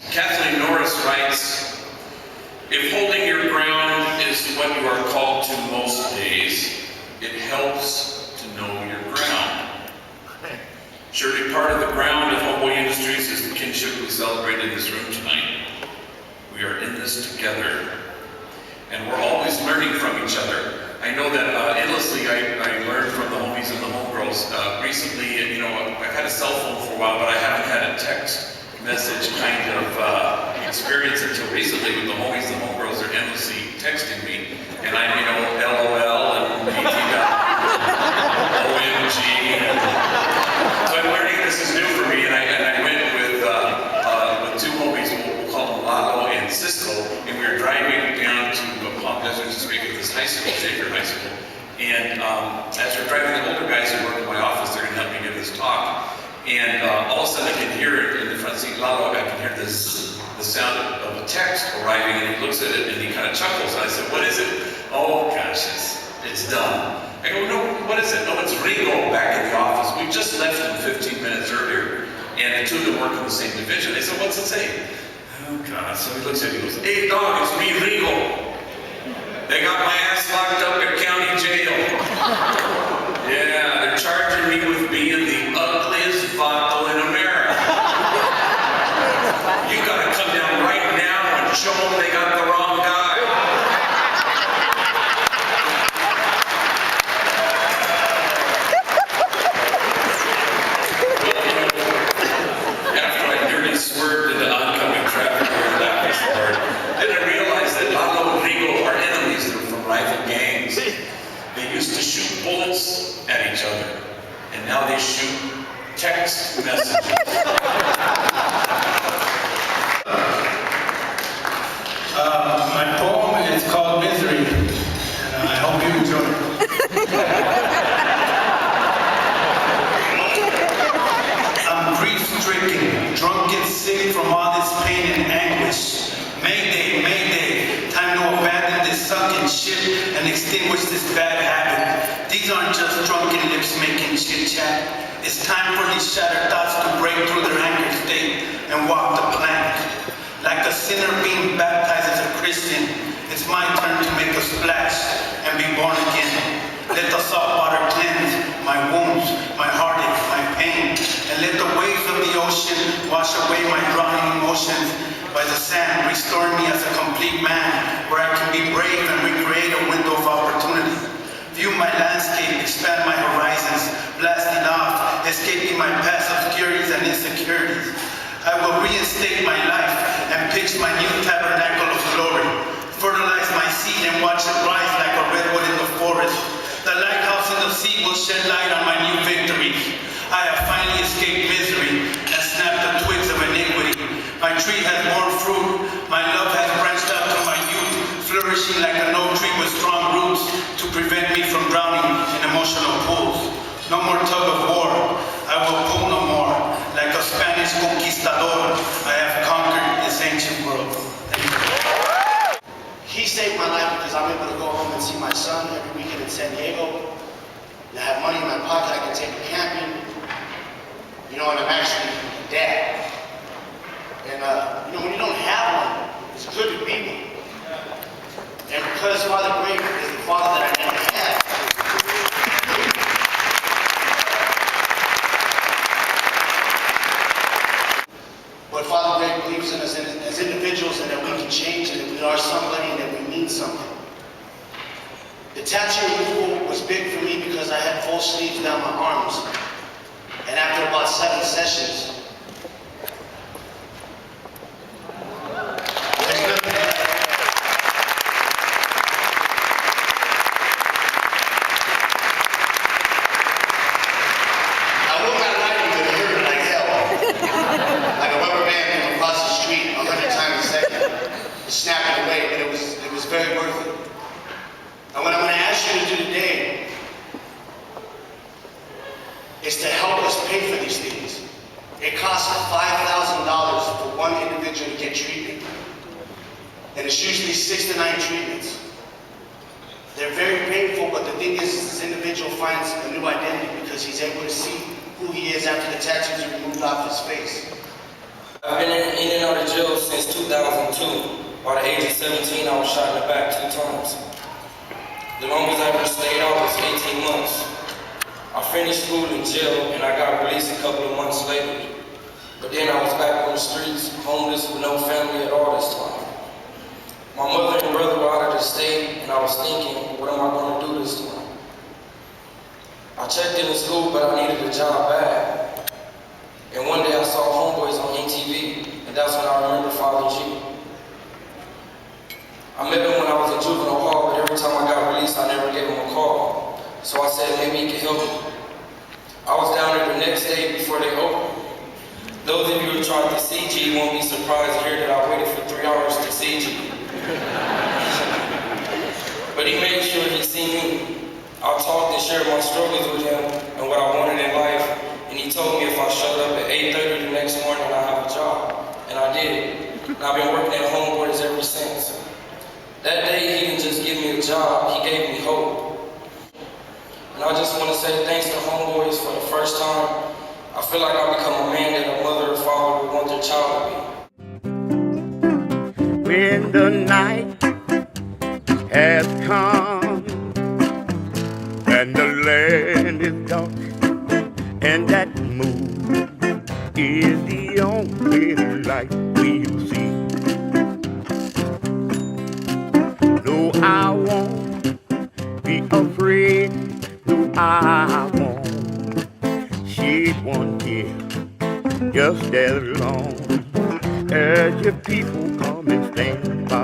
Kathleen Norris writes, if holding your ground is what you are called to most days, it helps to know your ground. Surely part of the ground of Homeboy Industries is the kinship we celebrate in this room tonight. We are in this together, and we're always learning from each other. I know that endlessly I learned from the homies and the homegirls. Recently, I've had a cell phone for a while, but I haven't had a text message kind of experience until recently with the homies. The homegirls are endlessly texting me, and I'm, LOL and OMG. So I'm learning this is new for me, and I went with two homies, we'll call them Lalo and Cisco, and we were driving down to Palm Desert to speak at this high school, Shaker High School. And as we're driving, the older guys who work in my office, they're going to help me give this talk. And all of a sudden I can hear it in the front seat, Lalo, I can hear the sound of a text arriving, and he looks at it and he kind of chuckles. And I said, what is it? Oh gosh, it's done. I go, no, what is it? No, it's Rigo back in the office. We just left him 15 minutes earlier, and the two of them work in the same division. I said, what's it say? Oh God. So he looks at me and goes, hey dog, it's me, Rigo. They got my ass locked up at county jail. Yeah, they're charging me with being the ugliest vato in America. You gotta come down right now and show them they got the wrong guy. After I nearly swerved into oncoming traffic here in that part, then I realized that Lalo and Rigo are enemies. They're from rival gangs. They used to shoot bullets at each other, and now they shoot text messages. My poem is called Misery, and I hope you enjoy it. I'm grief-stricken, drunk and sick from all this pain and anguish. Mayday, mayday, time to abandon this sunken ship and extinguish this bad habit. These aren't just drunken lips making chit-chat. It's time for these shattered thoughts to break through their anchored state and walk the plank. Like a sinner being baptized as a Christian, it's my turn to make a splash and be born again. Let the salt water cleanse my wounds, my heartache, my pain, and let the waves of the ocean wash away my drowning emotions. By the sand, restoring me as a complete man, where I can be brave and recreate a window of opportunity. View my landscape, expand my horizons, blasting off, escaping my past obscurities and insecurities. I will reinstate my life and pitch my new tabernacle of glory. Fertilize my seed and watch it rise like a redwood in the forest. The lighthouse in the sea will shed light on my new victories. I have finally escaped misery and snapped the twigs of iniquity. My tree has borne fruit. My love has branched out through my youth, flourishing like an oak tree with strong roots to prevent me from drowning in emotional pools. No more tug of war. I will pull no more. Like a Spanish conquistador, I have conquered this ancient world. Thank you. He saved my life because I'm able to go home and see my son every weekend in San Diego. And I have money in my pocket, I can take him camping. And I'm actually a dad. And when you don't have one, it's good to be one. And because Father Great is the father that I never had, but Father Great believes in us as individuals, and that we can change, and that we are somebody, and that we mean something. The tattoo removal was big for me because I had full sleeves down my arms. And after about 7 sessions, snapping away, but it was very worth it. And what I'm going to ask you to do today is to help us pay for these things. It costs $5,000 for one individual to get treatment. And it's usually 6 to 9 treatments. They're very painful, but the thing is, this individual finds a new identity because he's able to see who he is after the tattoos are removed off his face. I've been in and out of jail since 2002. By the age of 17, I was shot in the back 2 times. The longest I ever stayed out was 18 months. I finished school in jail and I got released a couple of months later. But then I was back on the streets, homeless with no family at all this time. My mother and brother were out of the state and I was thinking, what am I going to do this time? I checked into school, but I needed a job bad. And one day I saw Homeboys on MTV, and that's when I remember Father G. I met him when I was in juvenile hall, but every time I got released, I never gave him a call. So I said maybe he could help me. I was down there the next day before they opened. Those of you who tried to see G won't be surprised to hear that I waited for 3 hours to see G. But he made sure he seen me. I talked and shared my struggles with him and what I wanted in life, and he told me if I showed up at 8:30 the next morning, I'd have a job. And I did. And I've been working at Homeboys ever since. That day, he didn't just give me a job, he gave me hope. And I just want to say thanks to Homeboys for the first time. I feel like I've become a man that a mother or father would want their child to be. When the night has come and the land is dark and that moon is the only light we'll see. No, I won't be afraid. No, I won't shed one tear. Just as long as your people come and stand by